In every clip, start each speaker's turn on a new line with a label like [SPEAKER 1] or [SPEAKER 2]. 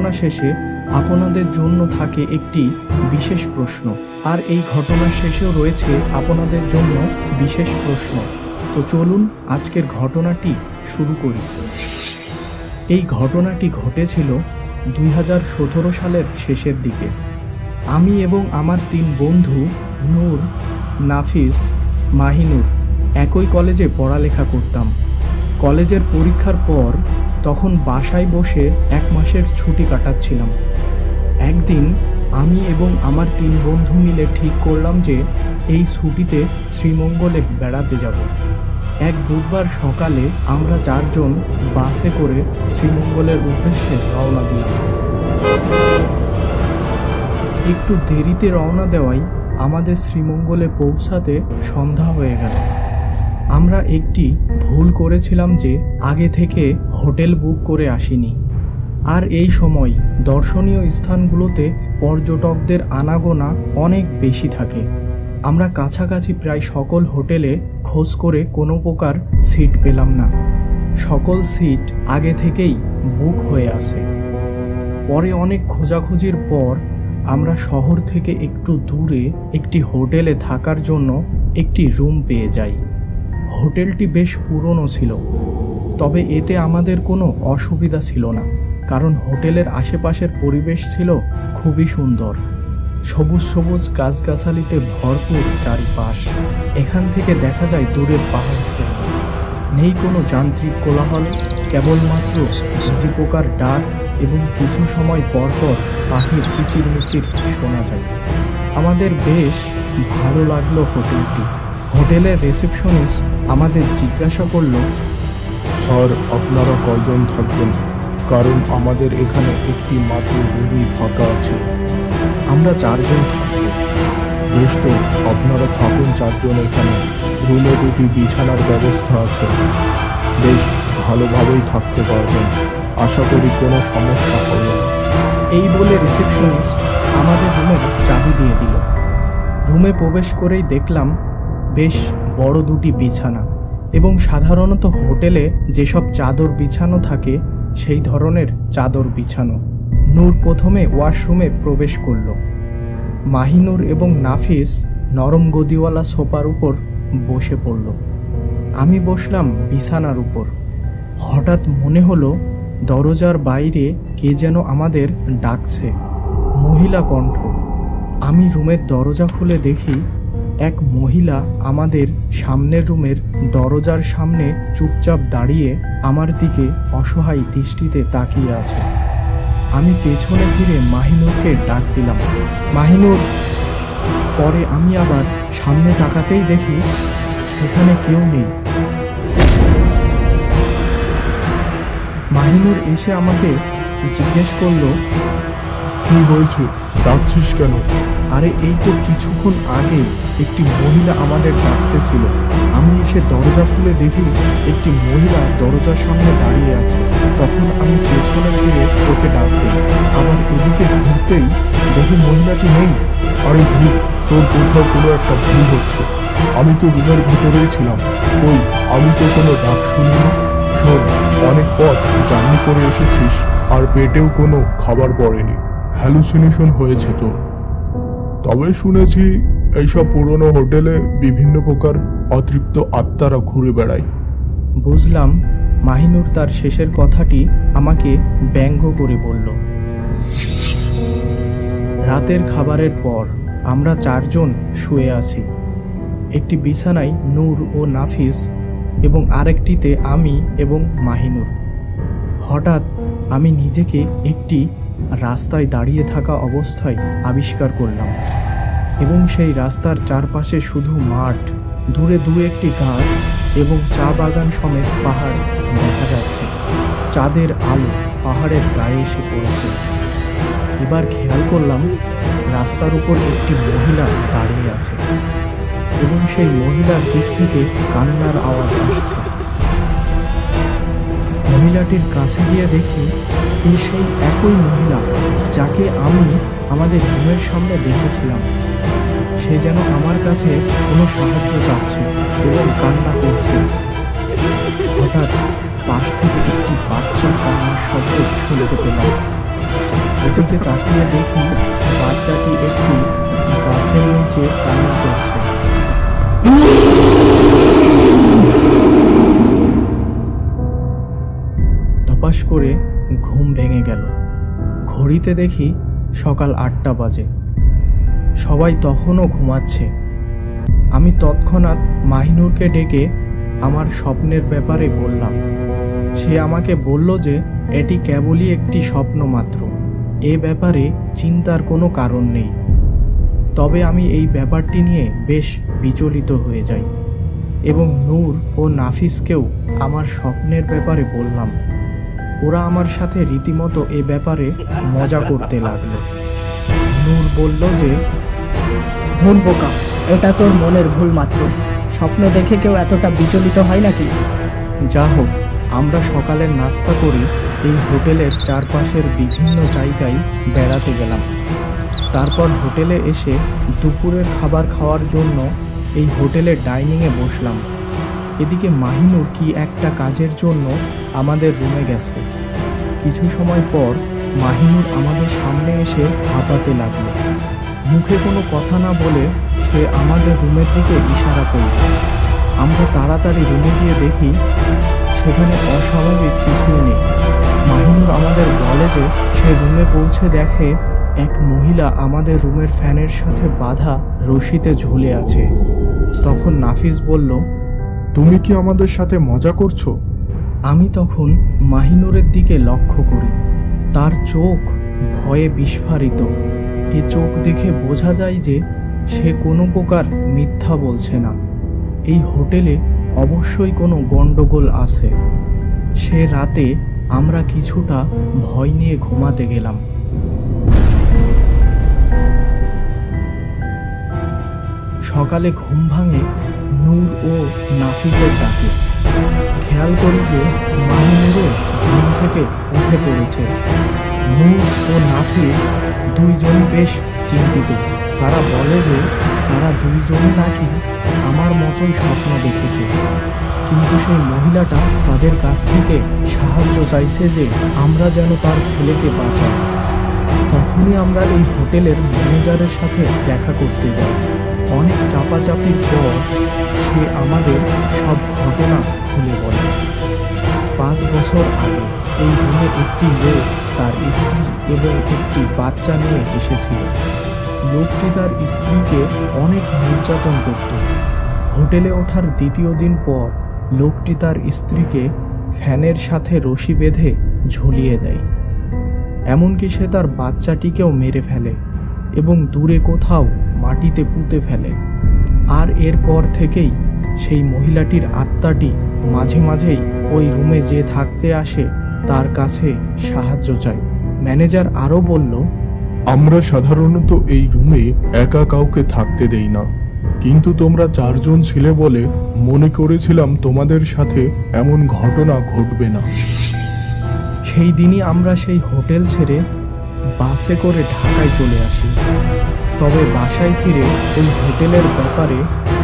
[SPEAKER 1] ঘটনা শেষে আপনাদের জন্য থাকে একটি বিশেষ প্রশ্ন, আর এই ঘটনার শেষেও রয়েছে আপনাদের জন্য বিশেষ প্রশ্ন। তো চলুন আজকের ঘটনাটি শুরু করি। এই ঘটনাটি ঘটেছিল 2017 সালের শেষের দিকে। আমি এবং আমার 3 বন্ধু নূর, নাফিস, মাহিনুর একই কলেজে পড়ালেখা করতাম। কলেজের পরীক্ষার পর তখন বাসায় বসে 1 মাসের ছুটি কাটাচ্ছিলাম। একদিন আমি এবং আমার 3 বন্ধু মিলে ঠিক করলাম যে এই ছুটিতে শ্রীমঙ্গলে বেড়াতে যাব। এক বুধবার সকালে আমরা 4 জন বাসে করে শ্রীমঙ্গলের উদ্দেশ্যে রওনা দিলাম। একটু দেরিতে রওনা দেওয়ায় আমাদের শ্রীমঙ্গলে পৌঁছাতে সন্ধ্যা হয়ে গেল। আমরা একটি ভুল করেছিলাম যে আগে থেকে হোটেল বুক করে আসিনি। আর এই সময় দর্শনীয় স্থানগুলোতে পর্যটকদের আনাগোনা অনেক বেশি থাকে। আমরা কাছাকাছি প্রায় সকল হোটেলে খোঁজ করে কোনো প্রকার সিট পেলাম না। সকল সিট আগে থেকেই বুক হয়ে আছে। পরে অনেক খোঁজাখুঁজির পর আমরা শহর থেকে একটু দূরে একটি হোটেলে থাকার জন্য একটি রুম পেয়ে যাই। হোটেলটি বেশ পুরনো ছিল, তবে এতে আমাদের কোনো অসুবিধা ছিল না, কারণ হোটেলের আশেপাশের পরিবেশ ছিল খুবই সুন্দর। সবুজ সবুজ গাছগাছালিতে ভরপুর চারিপাশ। এখান থেকে দেখা যায় দূরের পাহাড় শ্রেণী। নেই কোনো যান্ত্রিক কোলাহল, কেবলমাত্র ঝিঝি পোকার ডাক এবং কিছু সময় পরপর পাখির কিচিরমিচির শোনা যায়। আমাদের বেশ ভালো লাগলো হোটেলটি। হোটেলের রিসেপশনিস্ট আমাদের জিজ্ঞাসা করল,
[SPEAKER 2] স্যার, আপনারা কয়জন থাকবেন? কারণ আমাদের এখানে একটি মাত্র রুমই ফাঁকা আছে।
[SPEAKER 1] আমরা 4 জন থাকব।
[SPEAKER 2] বেশ, তো আপনারা থাকুন 4 জন এখানে। রুমে 2টি বিছানার ব্যবস্থা আছে। বেশ ভালোভাবেই থাকতে পারবেন। আশা করি কোনো সমস্যা হবে না।
[SPEAKER 1] এই বলে রিসেপশনিস্ট আমাদের রুমের চাবি দিয়ে দিল। রুমে প্রবেশ করেই দেখলাম বেশ বড় 2টি বিছানা এবং সাধারণত হোটেলে যেসব চাদর বিছানো থাকে সেই ধরনের চাদর বিছানো। নূর প্রথমে ওয়াশরুমে প্রবেশ করল। মাহিনুর এবং নাফিস নরম গদিওয়ালা সোফার উপর বসে পড়ল। আমি বসলাম বিছানার উপর। হঠাৎ মনে হলো দরজার বাইরে কে যেন আমাদের ডাকছে, মহিলা কণ্ঠ। আমি রুমের দরজা খুলে দেখি এক মহিলা আমাদের সামনের রুমের দরজার সামনে চুপচাপ দাঁড়িয়ে আমার দিকে অসহায় দৃষ্টিতে তাকিয়ে আছে। আমি পেছনে ফিরে মাহিনুরকে ডাক দিলাম, মাহিনুর। পরে আমি আবার সামনে তাকাতেই দেখি সেখানে কেউ নেই। মাহিনুর এসে আমাকে জিজ্ঞেস করলো,
[SPEAKER 2] কি হয়েছে? ডাকছিস কেন?
[SPEAKER 1] আরে এই তো কিছুক্ষণ আগে একটি মহিলা আমাদের ডাকতেছিল। আমি এসে দরজা খুলে দেখি একটি মহিলা দরজার সামনে দাঁড়িয়ে আছে। তখন আমি পেছনে ফিরে তোকে ডাক দিই। আবার এদিকে ঘুরতেই দেখি মহিলাটি নেই।
[SPEAKER 2] আরে ধুর, তোর কোথাও কোনো একটা ভুল হচ্ছে। আমি তো রুমের ভেতরেই ছিলাম। কই, আমি তো কোনো ডাক শুনিনি। শোন, অনেক পথ জার্নি করে এসেছিস আর পেটেও কোনো খাবার পড়েনি। হ্যালুসিনেশন হয়েছে তোর। তবে শুনেছি এইসব পুরনো হোটেলে বিভিন্ন প্রকার অতৃপ্ত আত্মারা ঘুরে বেড়ায়।
[SPEAKER 1] বুঝলাম মাহিনুর তার শেষের কথাটি আমাকে ব্যঙ্গ করে বলল। রাতের খাবারের পর আমরা 4 জন শুয়ে আছি। একটি বিছানায় নূর ও নাফিস এবং আরেকটিতে আমি এবং মাহিনুর। হঠাৎ আমি নিজেকে একটি রাস্তায় দাঁড়িয়ে থাকা অবস্থায় আবিষ্কার করলাম এবং সেই রাস্তার চারপাশে শুধু মাঠ, দূরে 2-1টি গাছ এবং চা বাগান সমেত পাহাড় দেখা যাচ্ছে। চাঁদের আলো পাহাড়ের গায়ে এসে পড়েছে। এবার খেয়াল করলাম রাস্তার উপর একটি মহিলা দাঁড়িয়ে আছে এবং সেই মহিলার দিক থেকে কান্নার আওয়াজ আসছে। মহিলাটির কাছে গিয়ে দেখি এই সেই একই মহিলা যাকে আমি আমাদের রুমের সামনে দেখেছিলাম। সে যেন আমার কাছে কোনো সাহায্য চাচ্ছে এবং কান্না করছে। হঠাৎ পাশ থেকে একটি বাচ্চার কান্নার শব্দ শুনতে পেলাম। ওদিকে তাকিয়ে দেখি বাচ্চাটি একটি গাছের নিচে কান্না করছে। ধপাস করে ঘুম ভেঙে গেল। ঘড়িতে দেখি সকাল 8টা বাজে। সবাই তখনও ঘুমাচ্ছে। আমি তৎক্ষণাৎ মাহিনুরকে ডেকে আমার স্বপ্নের ব্যাপারে বললাম। সে আমাকে বলল যে এটি কেবলই একটি স্বপ্ন মাত্র, এ ব্যাপারে চিন্তার কোনো কারণ নেই। তবে আমি এই ব্যাপারটি নিয়ে বেশ বিচলিত হয়ে যাই এবং নূর ও নাফিসকেও আমার স্বপ্নের ব্যাপারে বললাম। ওরা আমার সাথে রীতিমতো এ ব্যাপারে মজা করতে লাগলো। নূর বলল যে,
[SPEAKER 3] ধুর বোকা, এটা তোর মনের ভুল মাত্র। স্বপ্ন দেখে কেউ এতটা বিচলিত হয় নাকি?
[SPEAKER 1] যা হোক, আমরা সকালের নাস্তা করি এই হোটেলের চারপাশের বিভিন্ন জায়গায় বেড়াতে গেলাম। তারপর হোটেলে এসে দুপুরের খাবার খাওয়ার জন্য এই হোটেলের ডাইনিংয়ে বসলাম। এদিকে মাহিনুর কি একটা কাজের জন্য আমাদের রুমে গেছে। কিছু সময় পর মাহিনুর আমাদের সামনে এসে হাঁপাতে লাগলো। মুখে কোনো কথা না বলে সে আমাদের রুমের দিকে ইশারা করল। আমরা তাড়াতাড়ি রুমে গিয়ে দেখি সেখানে অস্বাভাবিক কিছুই নেই। মাহিনুর আমাদের বলে যে সে রুমে পৌঁছে দেখে এক মহিলা আমাদের রুমের ফ্যানের সাথে বাঁধা রশিতে ঝুলে আছে। তখন নাফিস বলল,
[SPEAKER 2] তুমি কি আমাদের সাথে মজা করছো?
[SPEAKER 1] আমি তখন মাহিনুরের দিকে লক্ষ্য করি। তার চোখ ভয়ে বিস্ফারিত। এ চোখ দেখে বোঝা যায় যে সে কোনো প্রকার মিথ্যা বলছে না। এই হোটেলে অবশ্যই কোনো গন্ডগোল আছে। সে রাতে আমরা কিছুটা ভয় নিয়ে ঘুমাতে গেলাম। সকালে ঘুম ভাঙে নূর ও নাফিসের ডাকে। খেয়াল করি যে মাহিনুরও ঘুম থেকে উঠে পড়েছে। নূর ও নাফিস দুইজনই বেশ চিন্তিত। তারা বলে যে তারা দুইজনই নাকি আমার মতোই স্বপ্ন দেখেছে, কিন্তু সেই মহিলাটা তাদের কাছ থেকে সাহায্য চাইছে যে আমরা যেন তার ছেলেকে বাঁচাই। তখনই আমরা এই হোটেলের ম্যানেজারের সাথে দেখা করতে যাই। অনেক চাপাচাপির পর সে আমাদের সব ঘটনা খুলে বলে। 5 বছর আগে এই রুমে একটি লোক তার স্ত্রী এবং একটি বাচ্চা নিয়ে এসেছিল। লোকটি তার স্ত্রীকে অনেক নির্যাতন করত। হোটেলে ওঠার 2য় দিন পর লোকটি তার স্ত্রীকে ফ্যানের সাথে রশি বেঁধে ঝুলিয়ে দেয়। এমনকি সে তার বাচ্চাটিকেও মেরে ফেলে এবং দূরে কোথাও মাটিতে পুঁতে ফেলে। আর এরপর থেকেই সেই মহিলাটির আত্মাটি মাঝে মাঝেই ওই রুমে যে থাকতে আসে তার কাছে সাহায্য চায়। ম্যানেজার আরও বলল,
[SPEAKER 2] আমরা সাধারণত এই রুমে একা কাউকে থাকতে দেই না, কিন্তু তোমরা 4 জন ছিলে বলে মনে করেছিলাম তোমাদের সাথে এমন ঘটনা ঘটবে না।
[SPEAKER 1] সেই দিনই আমরা সেই হোটেল ছেড়ে বাসে করে ঢাকায় চলে আসি। তবে বাসায় ফিরে ওই হোটেলের ব্যাপারে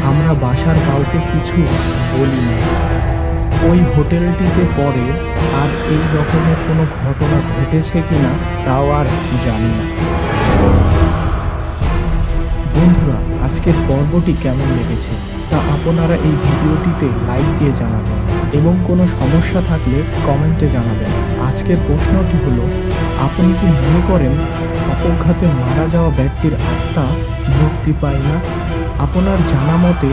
[SPEAKER 1] আমরা বাসার কাউকে কিছু বলি না। ওই হোটেলটিতে পরে আর এই রকমের কোনো ঘটনা ঘটেছে কিনা তাও আর জানি না। বন্ধুরা, আজকের পর্বটি কেমন লেগেছে তা আপনারা এই ভিডিওটিতে লাইক দিয়ে জানাবেন এবং কোনো সমস্যা থাকলে কমেন্টে জানাবেন। আজকের প্রশ্নটি হলো, আপনি কি মনে করেন অপঘাতে মারা যাওয়া ব্যক্তির আত্মা মুক্তি পায় না? আপনার জানা মতে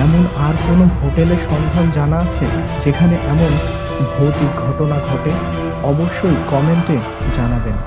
[SPEAKER 1] এমন আর কোনো হোটেলের সন্ধান জানা আছে যেখানে এমন ভৌতিক ঘটনা ঘটে? অবশ্যই কমেন্টে জানাবেন।